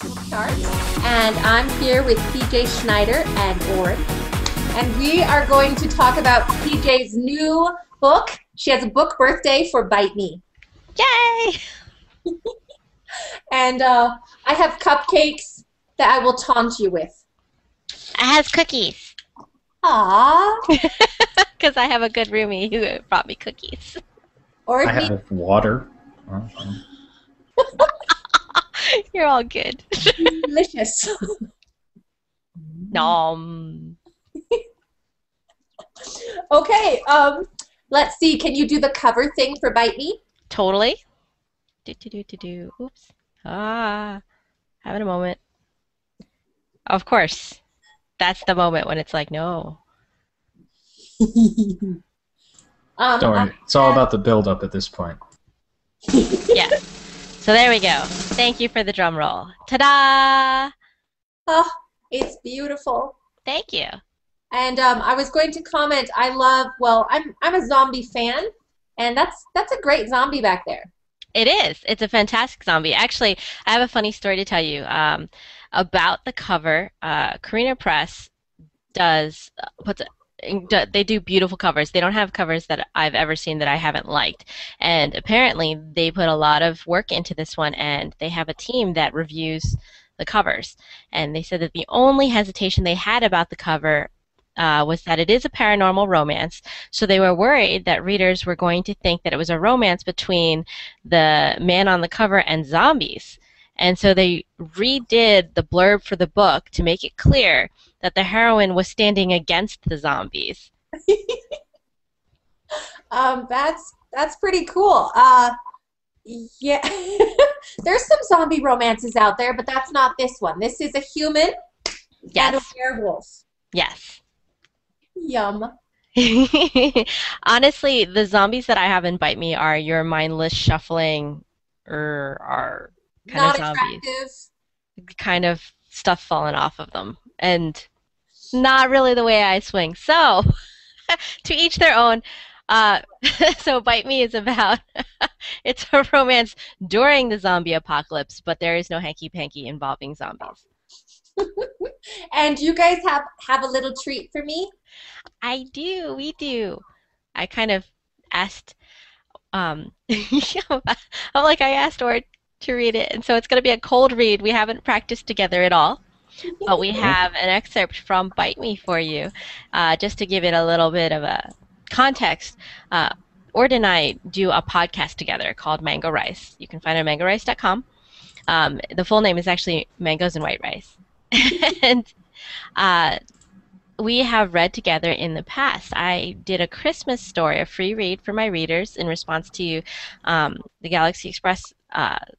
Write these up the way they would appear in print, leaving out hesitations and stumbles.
Book Tart, and I'm here with PJ Schnyder and itsOrD. And we are going to talk about PJ's new book. She has a book birthday for Bite Me. Yay! And I have cupcakes that I will taunt you with. I have cookies. Aww. Because I have a good roomie who brought me cookies. Or I have water. You're all good. delicious. Nom. Okay, let's see. Can you do the cover thing for Bite Me? Totally. Do. Oops. Having a moment. Of course. That's the moment when it's like, no. Don't worry. It's all about the build-up at this point. Yeah. So there we go. Thank you for the drum roll. Ta-da! Oh, it's beautiful. Thank you. And I was going to comment. I love. Well, I'm a zombie fan, and that's a great zombie back there. It is. It's a fantastic zombie. Actually, I have a funny story to tell you about the cover. Carina Press does they do beautiful covers. They don't have covers that I've ever seen that I haven't liked. And apparently, they put a lot of work into this one, and they have a team that reviews the covers. And they said that the only hesitation they had about the cover was that it is a paranormal romance, so they were worried that readers were going to think that it was a romance between the man on the cover and zombies. And so they redid the blurb for the book to make it clear that the heroine was standing against the zombies. That's pretty cool. Yeah, there's some zombie romances out there, but that's not this one. This is a human and a werewolf. Yes. Yum. Honestly, the zombies that I have in Bite Me are your mindless shuffling are kind Not of zombies. attractive. Kind of stuff falling off of them. And not really the way I swing. So, to each their own. So Bite Me is about, it's a romance during the zombie apocalypse, but there is no hanky-panky involving zombies. And you guys have a little treat for me? I do, we do. I kind of asked, I'm like, I asked itsOrD to read it, and so it's going to be a cold read. We haven't practiced together at all, but we have an excerpt from Bite Me for you, just to give it a little bit of a context. itsOrD and I do a podcast together called Mango Rice. You can find it on mangorice.com. The full name is actually Mangoes and White Rice. And we have read together in the past. I did a Christmas story, a free read for my readers in response to the Galaxy Express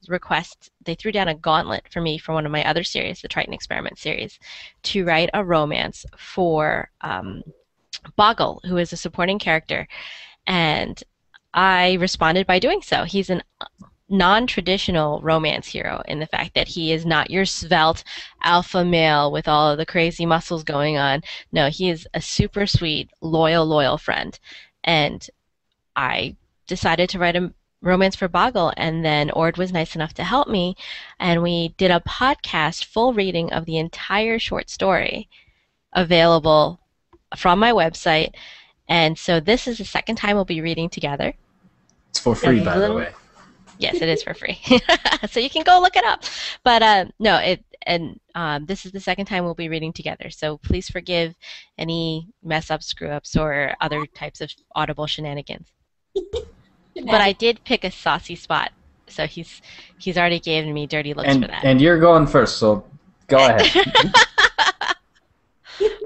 request. They threw down a gauntlet for me for one of my other series, the Triton Experiment series, to write a romance for Boggle, who is a supporting character. And I responded by doing so. He's an non-traditional romance hero in the fact that he is not your svelte alpha male with all of the crazy muscles going on. No, he is a super sweet, loyal friend. And I decided to write a romance for Boggle, and then itsOrD was nice enough to help me, and we did a podcast full reading of the entire short story available from my website. And so this is the second time we'll be reading together. It's for free, by the way. Yes, it is for free. So you can go look it up. But this is the second time we'll be reading together. So please forgive any mess ups, screw ups, or other types of audible shenanigans. But I did pick a saucy spot. So he's already given me dirty looks for that. And you're going first, so go ahead.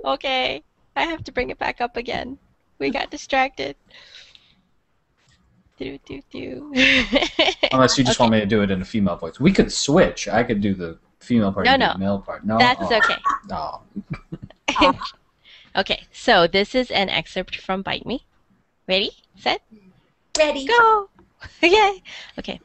Okay. I have to bring it back up again. We got distracted. Unless you just want me to do it in a female voice. We could switch. I could do the female part and do the male part. No, that's okay. No. Okay, so this is an excerpt from Bite Me. Ready? Set? Ready. Go! Yay! Okay.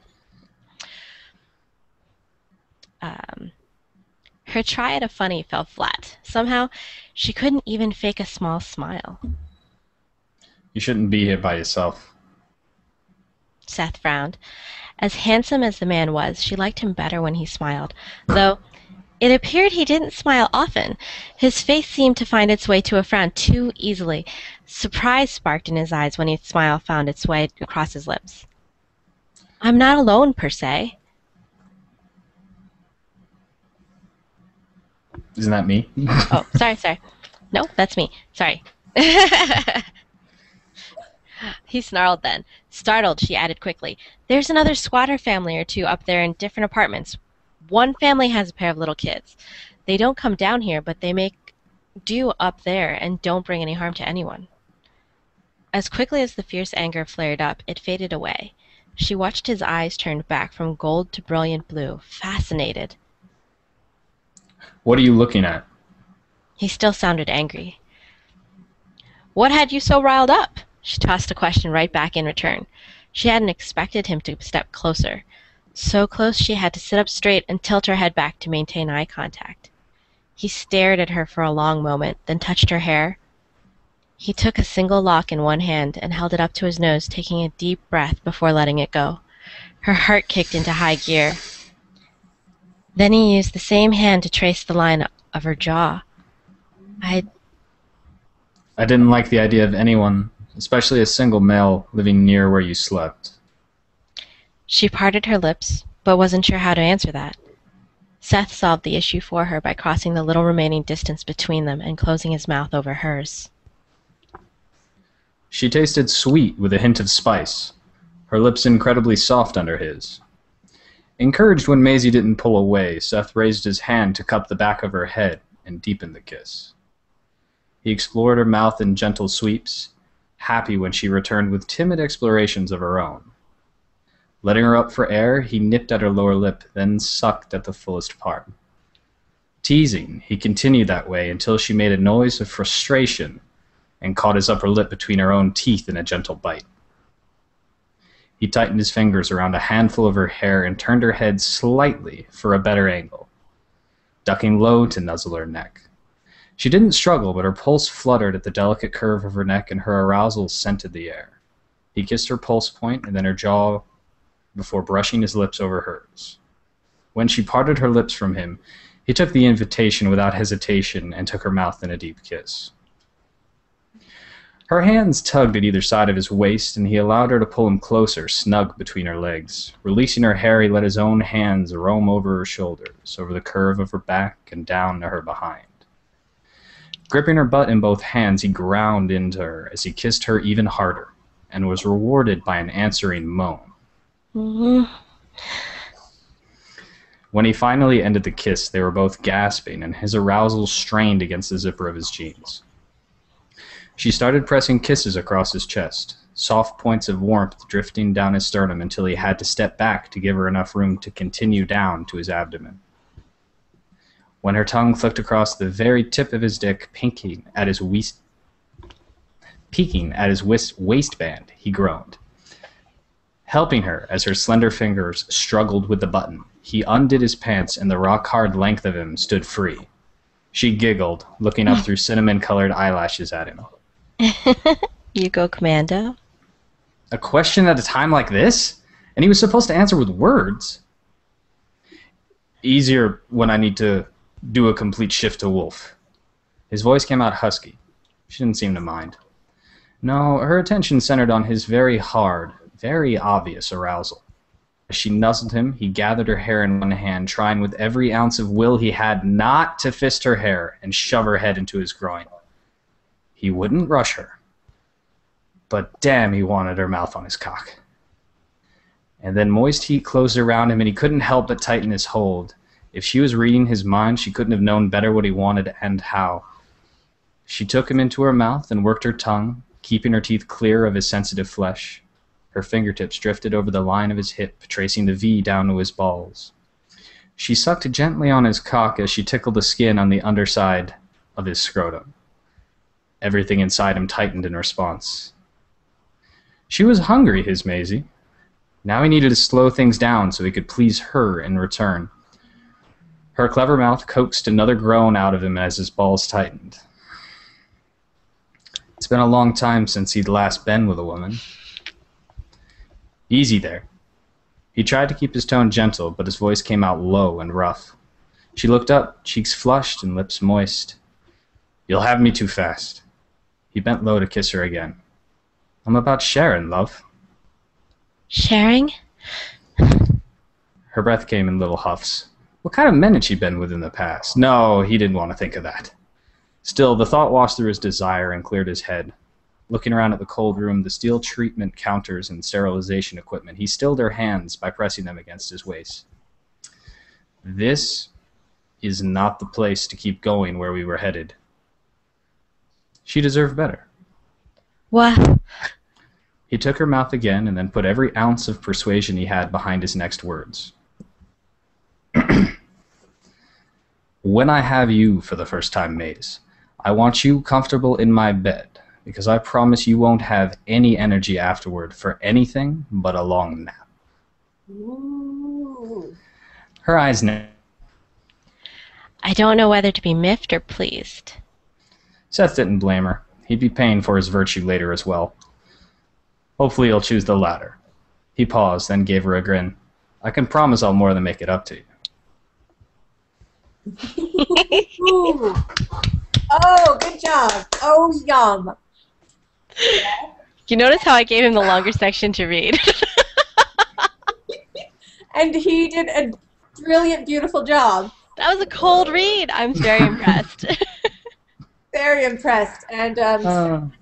Her try at a funny fell flat. Somehow, she couldn't even fake a small smile. You shouldn't be here by yourself. Seth frowned. As handsome as the man was, she liked him better when he smiled, though it appeared he didn't smile often. His face seemed to find its way to a frown too easily. Surprise sparked in his eyes when his smile found its way across his lips. I'm not alone, per se. Isn't that me? Oh, sorry. No, that's me. Sorry. He snarled then. Startled, she added quickly, "There's another squatter family or two up there in different apartments. One family has a pair of little kids. They don't come down here, but they make do up there and don't bring any harm to anyone." As quickly as the fierce anger flared up, it faded away. She watched his eyes turn back from gold to brilliant blue, fascinated. What are you looking at? He still sounded angry. What had you so riled up? She tossed a question right back in return. She hadn't expected him to step closer. So close she had to sit up straight and tilt her head back to maintain eye contact. He stared at her for a long moment, then touched her hair. He took a single lock in one hand and held it up to his nose, taking a deep breath before letting it go. Her heart kicked into high gear. Then he used the same hand to trace the line of her jaw. I didn't like the idea of anyone, especially a single male, living near where you slept. She parted her lips, but wasn't sure how to answer that. Seth solved the issue for her by crossing the little remaining distance between them and closing his mouth over hers. She tasted sweet with a hint of spice, her lips incredibly soft under his. Encouraged when Maisie didn't pull away, Seth raised his hand to cup the back of her head and deepened the kiss. He explored her mouth in gentle sweeps, happy when she returned with timid explorations of her own. Letting her up for air, he nipped at her lower lip, then sucked at the fullest part. Teasing, he continued that way until she made a noise of frustration and caught his upper lip between her own teeth in a gentle bite. He tightened his fingers around a handful of her hair and turned her head slightly for a better angle, ducking low to nuzzle her neck. She didn't struggle, but her pulse fluttered at the delicate curve of her neck and her arousal scented the air. He kissed her pulse point and then her jaw before brushing his lips over hers. When she parted her lips from him, he took the invitation without hesitation and took her mouth in a deep kiss. Her hands tugged at either side of his waist, and he allowed her to pull him closer, snug between her legs. Releasing her hair, he let his own hands roam over her shoulders, over the curve of her back, and down to her behind. Gripping her butt in both hands, he ground into her as he kissed her even harder, and was rewarded by an answering moan. Mm-hmm. When he finally ended the kiss, they were both gasping, and his arousal strained against the zipper of his jeans. She started pressing kisses across his chest, soft points of warmth drifting down his sternum until he had to step back to give her enough room to continue down to his abdomen. When her tongue flicked across the very tip of his dick, peeking at his waistband, he groaned. Helping her as her slender fingers struggled with the button, he undid his pants and the rock-hard length of him stood free. She giggled, looking up through cinnamon-colored eyelashes at him. You go commando? A question at a time like this? And he was supposed to answer with words. Easier when I need to do a complete shift to wolf. His voice came out husky. She didn't seem to mind. No, her attention centered on his very hard, very obvious arousal. As she nuzzled him, he gathered her hair in one hand, trying with every ounce of will he had not to fist her hair and shove her head into his groin. He wouldn't rush her. But damn, he wanted her mouth on his cock. And then moist heat closed around him, and he couldn't help but tighten his hold. If she was reading his mind, she couldn't have known better what he wanted and how. She took him into her mouth and worked her tongue, keeping her teeth clear of his sensitive flesh. Her fingertips drifted over the line of his hip, tracing the V down to his balls. She sucked gently on his cock as she tickled the skin on the underside of his scrotum. Everything inside him tightened in response. She was hungry, his Maisie. Now he needed to slow things down so he could please her in return. Her clever mouth coaxed another groan out of him as his balls tightened. It's been a long time since he'd last been with a woman. Easy there. He tried to keep his tone gentle, but his voice came out low and rough. She looked up, cheeks flushed and lips moist. "You'll have me too fast." He bent low to kiss her again. "I'm about sharing, love." Sharing? Her breath came in little huffs. What kind of men had she been with in the past? No, he didn't want to think of that. Still, the thought washed through his desire and cleared his head. Looking around at the cold room, the steel treatment counters and sterilization equipment, he stilled her hands by pressing them against his waist. This is not the place to keep going where we were headed. She deserved better. What? He took her mouth again and then put every ounce of persuasion he had behind his next words. "When I have you for the first time, Maze, I want you comfortable in my bed, because I promise you won't have any energy afterward for anything but a long nap." Ooh. Her eyes narrowed. I don't know whether to be miffed or pleased. Seth didn't blame her. He'd be paying for his virtue later as well. Hopefully he'll choose the latter. He paused, then gave her a grin. "I can promise I'll more than make it up to you." Ooh. Oh, good job. Oh, yum. You notice how I gave him the longer section to read? And he did a brilliant, beautiful job. That was a cold read. I'm very impressed. Very impressed. And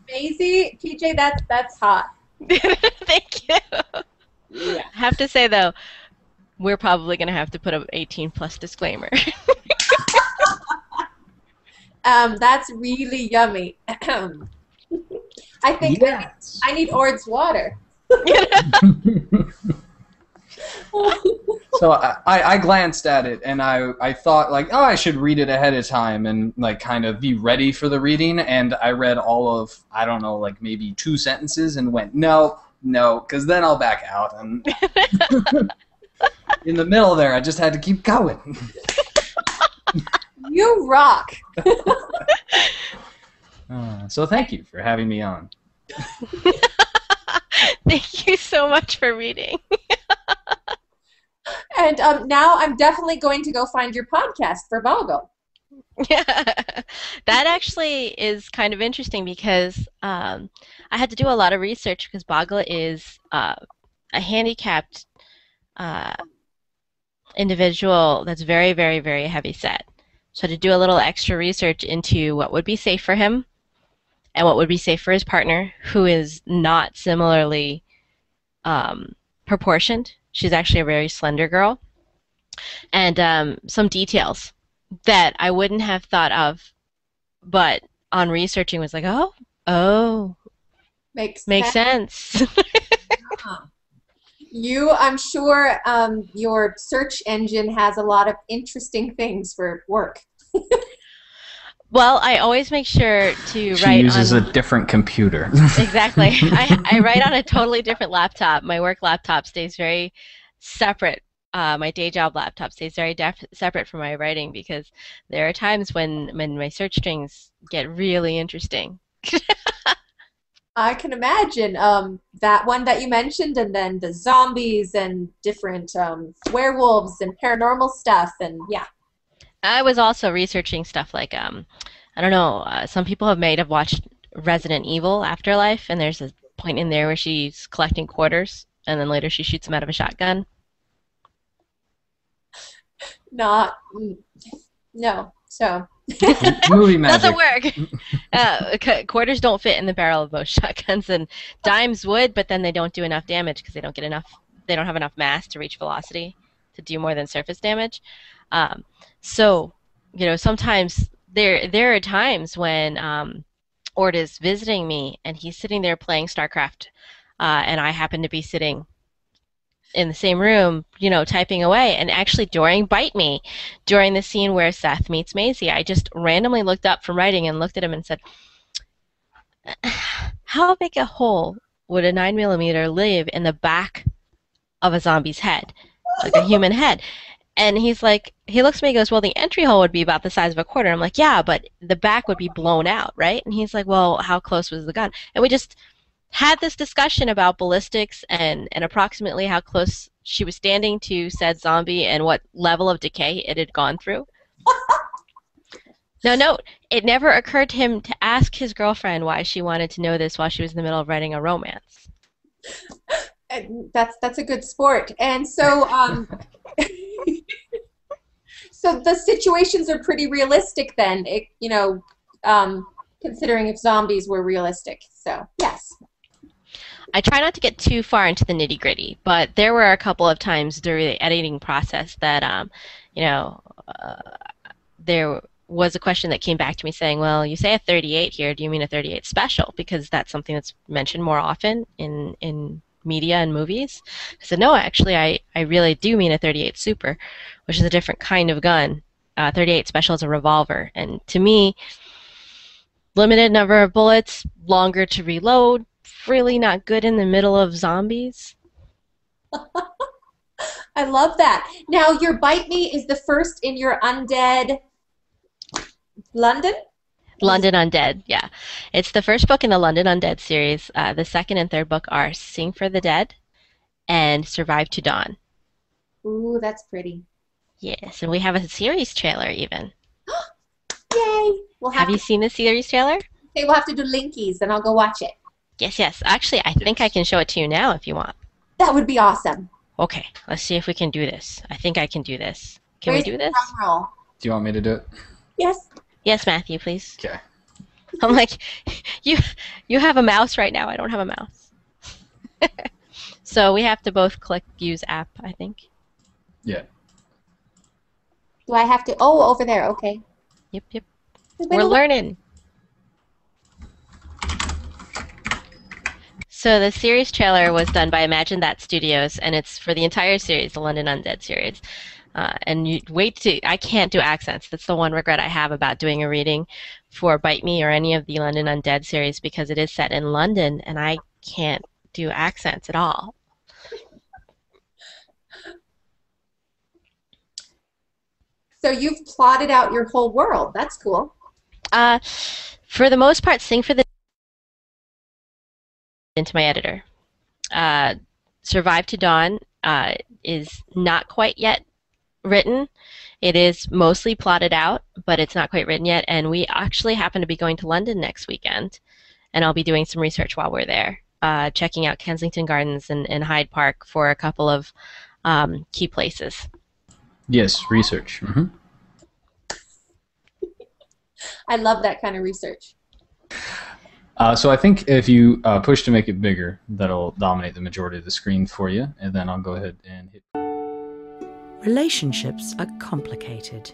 Maisie, PJ, that's hot. Thank you. Yeah. I have to say, though, we're probably going to have to put an 18+ disclaimer. That's really yummy. I think Yes. I need itsOrD's water. So I glanced at it and I thought like, oh, I should read it ahead of time and like kind of be ready for the reading. And I read all of, I don't know, like maybe 2 sentences and went, no, because then I'll back out. And in the middle there, I just had to keep going. You rock. So thank you for having me on. Thank you so much for reading. And now I'm definitely going to go find your podcast for Boggle. Yeah, that actually is kind of interesting because I had to do a lot of research because Boggle is a handicapped individual that's very, very, very heavy set. So to do a little extra research into what would be safe for him and what would be safe for his partner, who is not similarly proportioned. She's actually a very slender girl. And some details that I wouldn't have thought of, but on researching was like, oh, Makes sense. I'm sure your search engine has a lot of interesting things for work. Well, I always make sure to She write uses on... a different computer. Exactly. I write on a totally different laptop. My work laptop stays very separate. My day job laptop stays very separate from my writing because there are times when my search strings get really interesting. I can imagine that one that you mentioned, and then the zombies and different werewolves and paranormal stuff, and yeah. I was also researching stuff like, I don't know, some people may have watched Resident Evil Afterlife, and there's a point in there where she's collecting quarters, and then later she shoots them out of a shotgun. No. So. Movie magic. Doesn't work. Quarters don't fit in the barrel of most shotguns, and dimes would, but then they don't do enough damage because they don't have enough mass to reach velocity to do more than surface damage. So, sometimes there are times when itsOrD is visiting me and he's sitting there playing StarCraft, and I happen to be sitting in the same room, typing away. And actually during the scene where Seth meets Maisie, I just randomly looked up from writing and looked at him and said, how big a hole would a 9mm live in the back of a zombie's head, like a human head? And he looks at me and goes, well, the entry hole would be about the size of a quarter. I'm like, yeah, but the back would be blown out, right? And he's like, well, how close was the gun? And we just had this discussion about ballistics and approximately how close she was standing to said zombie and what level of decay it had gone through. Now note, it never occurred to him to ask his girlfriend why she wanted to know this while she was in the middle of writing a romance. That's a good sport. And so so the situations are pretty realistic then, considering if zombies were realistic. So, yes. I try not to get too far into the nitty-gritty, but there were a couple of times during the editing process that, there was a question that came back to me saying, well, you say a 38 here, do you mean a 38 special? Because that's something that's mentioned more often in media and movies. I said, no, actually, I really do mean a 38 super, which is a different kind of gun. 38 special is a revolver. And to me, limited number of bullets, longer to reload, really not good in the middle of zombies. I love that. Now, your Bite Me is the first in your Undead London? London Undead, yeah. It's the first book in the London Undead series. The second and third book are Sing for the Dead and Survive to Dawn. Ooh, that's pretty. Yes, and we have a series trailer even. Yay! Have you seen the series trailer? Okay, we'll have to do linkies, and I'll go watch it. Yes, yes. Actually, I think I can show it to you now if you want. That would be awesome. Okay, let's see if we can do this. I think I can do this. Can we do this? Drum roll? Do you want me to do it? Yes. Yes, Matthew, please. Okay. I'm like, you have a mouse right now. I don't have a mouse. So we have to both click use app, I think. Yeah. Do I have to? Oh, over there. Okay. Yep, yep. We're learning. So the series trailer was done by Imagine That Studios, and it's for the entire series, the London Undead series. And you I can't do accents. That's the one regret I have about doing a reading for Bite Me or any of the London Undead series, because it is set in London, and I can't do accents at all. So you've plotted out your whole world. That's cool. For the most part, Sing for the into my editor. Survive to Dawn is not quite yet written. It is mostly plotted out, but it's not quite written yet. And we actually happen to be going to London next weekend, and I'll be doing some research while we're there, checking out Kensington Gardens and Hyde Park for a couple of key places. Yes, research. Mm-hmm. I love that kind of research. So I think if you push to make it bigger, that'll dominate the majority of the screen for you, and then I'll go ahead and hit. Relationships are complicated,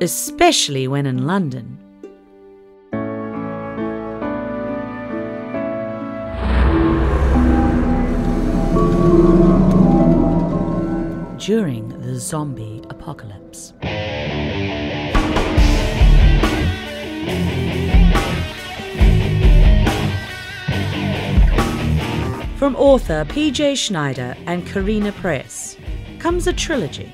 especially when in London. During the zombie apocalypse. From author PJ Schnyder and Karina Press comes a trilogy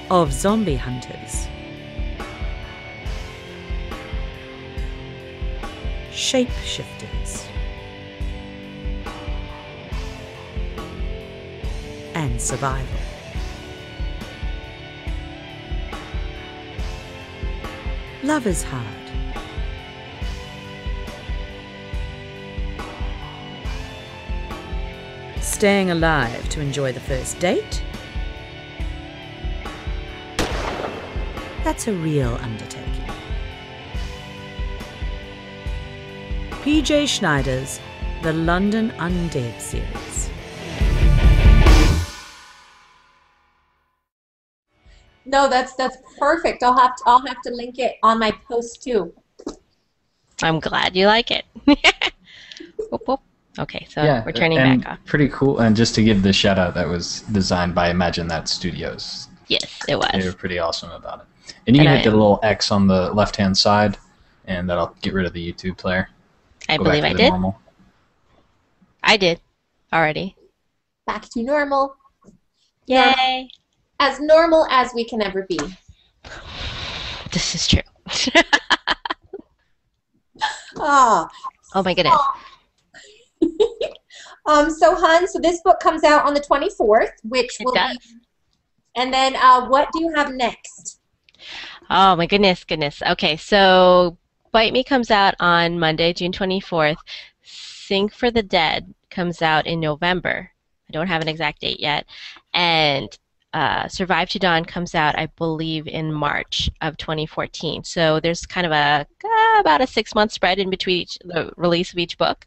of zombie hunters, shapeshifters, and survival. Love is hard. Staying alive to enjoy the first date? That's a real undertaking. PJ Schnyder's The London Undead series. No, that's perfect. I'll have to link it on my post too. I'm glad you like it. Whoop, whoop. Okay, so yeah, we're turning back off. Pretty cool. And just to give the shout out, that was designed by Imagine That Studios. Yes, it was. They were pretty awesome about it. And you can hit the little X on the left-hand side, and that'll get rid of the YouTube player. I believe I did. Normal. I did already. Back to normal. Yay! As normal as we can ever be. This is true. Ah. Oh my goodness. So, hun, so this book comes out on the 24th, which It will does. be, and then what do you have next? Oh my goodness. Okay, so Bite Me comes out on Monday, June 24th. Sing for the Dead comes out in November. I don't have an exact date yet. And Survive to Dawn comes out, I believe, in March of 2014. So there's kind of about a 6-month spread in between the release of each book.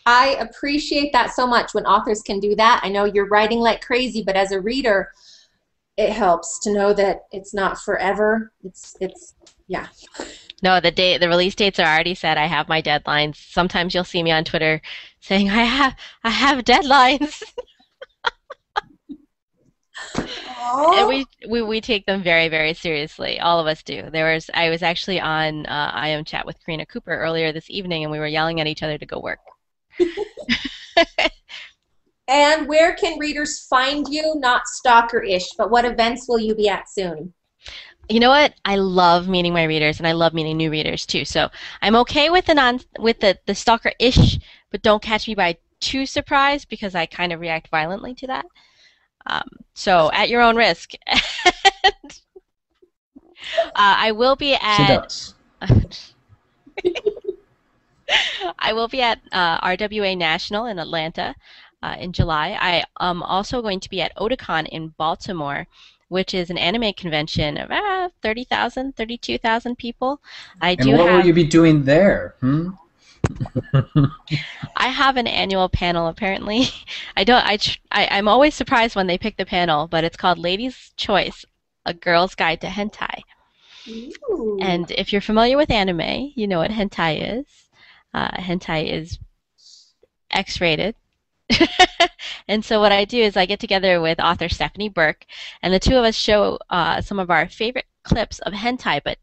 I appreciate that so much when authors can do that. I know you're writing like crazy, but as a reader, it helps to know that it's not forever. Yeah. No, the release dates are already set. I have my deadlines. Sometimes you'll see me on Twitter saying I have deadlines. And we take them very, very seriously. All of us do. I was actually on IM chat with Karina Cooper earlier this evening, and we were yelling at each other to go work. And where can readers find you? Not stalker-ish, but what events will you be at soon? You know what? I love meeting my readers, and I love meeting new readers too. So I'm okay with the stalker-ish, but don't catch me by too surprise because I kind of react violently to that. So at your own risk. I will be at. She does. I will be at RWA National in Atlanta in July. I am also going to be at Otakon in Baltimore, which is an anime convention of 30,000, 32,000 people. And what will you be doing there? I have an annual panel apparently. I'm always surprised when they pick the panel, but it's called Ladies' Choice: A Girl's Guide to Hentai. Ooh. And if you're familiar with anime, you know what hentai is. Hentai is X-rated. And so what I do is I get together with author Stephanie Burke, and the two of us show some of our favorite clips of hentai. But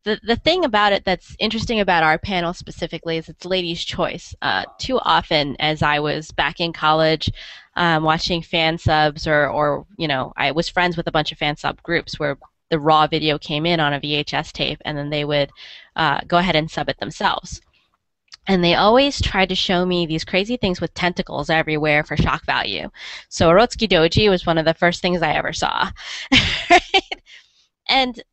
the thing about it that's interesting about our panel specifically is it's ladies' choice. Too often, as I was back in college watching fan subs, or I was friends with a bunch of fan sub groups where the raw video came in on a VHS tape, and then they would go ahead and sub it themselves. And they always tried to show me these crazy things with tentacles everywhere for shock value. So Orotsuki Doji was one of the first things I ever saw. Right? And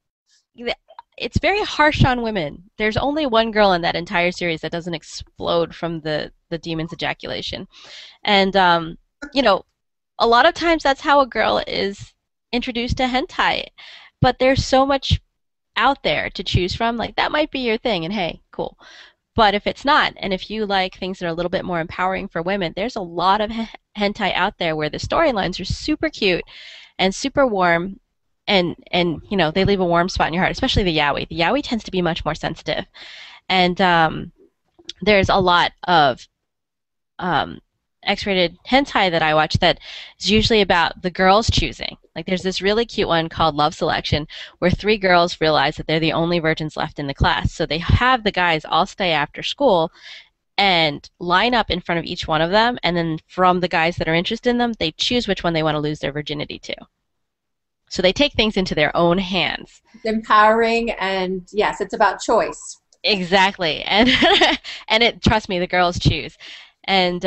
it's very harsh on women. There's only one girl in that entire series that doesn't explode from the demon's ejaculation. And, a lot of times that's how a girl is introduced to hentai. But there's so much out there to choose from. Like, that might be your thing, and hey, cool. But if it's not, and if you like things that are a little bit more empowering for women, there's a lot of hentai out there where the storylines are super cute and super warm, and they leave a warm spot in your heart, especially the yaoi. The yaoi tends to be much more sensitive. And there's a lot of X-rated hentai that I watch that is usually about the girls choosing. Like, there's this really cute one called Love Selection where 3 girls realize that they're the only virgins left in the class. So they have the guys all stay after school and line up in front of each one of them, and then from the guys that are interested in them, they choose which one they want to lose their virginity to. So they take things into their own hands. It's empowering, and yes, it's about choice. Exactly. And trust me, the girls choose. And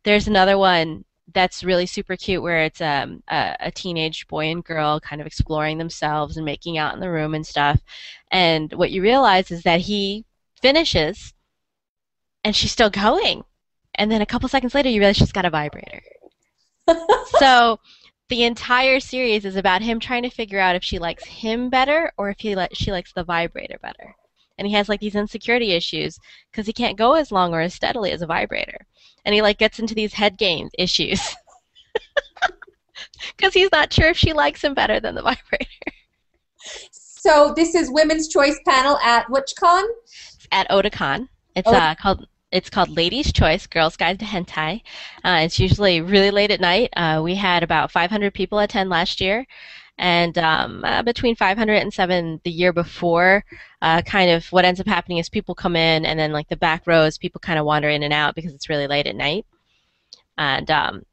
there's another one that's really super cute where it's a teenage boy and girl kind of exploring themselves and making out in the room and stuff. And what you realize is that he finishes and she's still going. And then a couple seconds later, you realize she's got a vibrator. So the entire series is about him trying to figure out if she likes him better or if she likes the vibrator better. And he has like these insecurity issues because he can't go as long or as steadily as a vibrator. And he like gets into these head game issues because he's not sure if she likes him better than the vibrator. So this is Women's Choice panel at which con? It's at Otakon. It's called Ladies' Choice: Girls' Guide to Hentai. It's usually really late at night. We had about 500 people attend last year, and between 500 and 700 the year before. Kind of what ends up happening is people come in, and then like the back rows, people kind of wander in and out because it's really late at night. And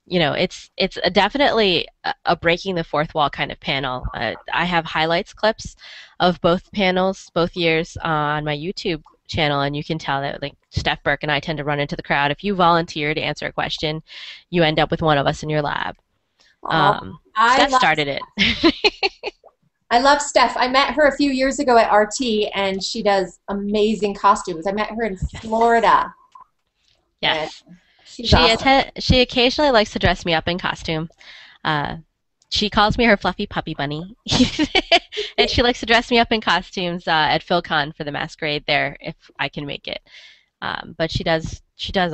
you know, it's definitely a breaking the fourth wall kind of panel. I have highlights clips of both panels, both years on my YouTube channel, and you can tell that like Steph Burke and I tend to run into the crowd. If you volunteer to answer a question, you end up with one of us in your lab. Steph started it. I love Steph. I met her a few years ago at RT, and she does amazing costumes. I met her in Florida. Yes. She's awesome. She occasionally likes to dress me up in costume. She calls me her fluffy puppy bunny. And she likes to dress me up in costumes at PhilCon for the masquerade there if I can make it. But she does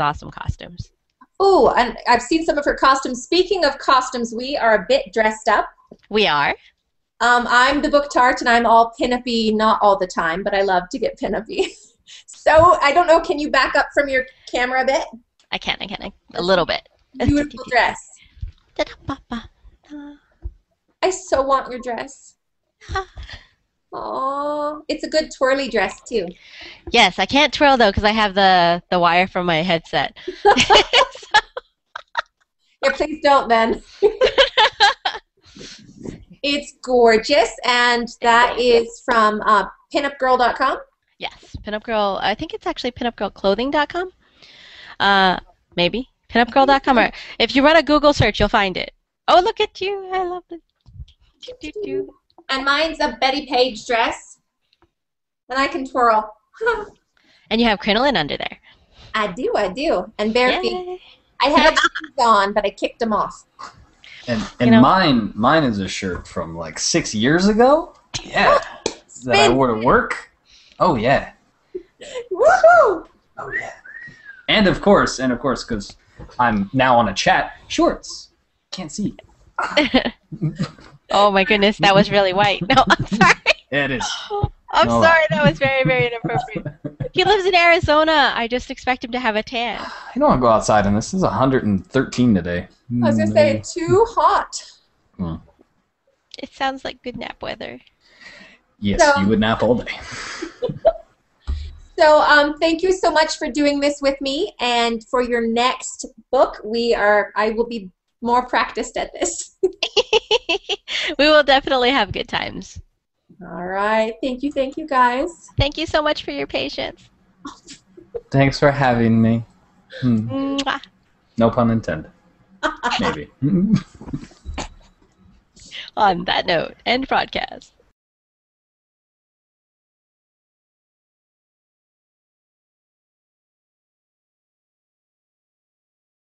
awesome costumes. Oh, and I've seen some of her costumes. Speaking of costumes, we are a bit dressed up. We are. I'm the Book Tart, and I'm all pin-uppy, not all the time, but I love to get pin-uppy. So, I don't know, can you back up from your camera a bit? I can. A little bit. Beautiful dress. I so want your dress. Oh, it's a good twirly dress, too. Yes, I can't twirl, though, because I have the wire from my headset. Yeah, please don't, then. It's gorgeous, and that is from pinupgirl.com. Yes, Pinup Girl. I think it's actually pinupgirlclothing.com. Maybe pinupgirl.com, or if you run a Google search, you'll find it. Oh, look at you! I love it. And mine's a Betty Page dress, and I can twirl. And you have crinoline under there. I do, and bare feet. I had shoes on, but I kicked them off. And mine is a shirt from like 6 years ago. Yeah, that I wore to work. Oh yeah. Woohoo! Oh yeah. And of course, because I'm now on a chat, shorts. Can't see. Oh my goodness, that was really white. No, I'm sorry. Yeah, it is. I'm sorry, that was very, very inappropriate. He lives in Arizona. I just expect him to have a tan. I don't want to go outside in this. This is 113 today. I was going to say, too hot. It sounds like good nap weather. Yes, you would nap all day. So thank you so much for doing this with me. And for your next book, I will be more practiced at this. We will definitely have good times. All right. Thank you, guys. Thank you so much for your patience. Thanks for having me. Mwah. No pun intended. Maybe. On that note, end broadcast.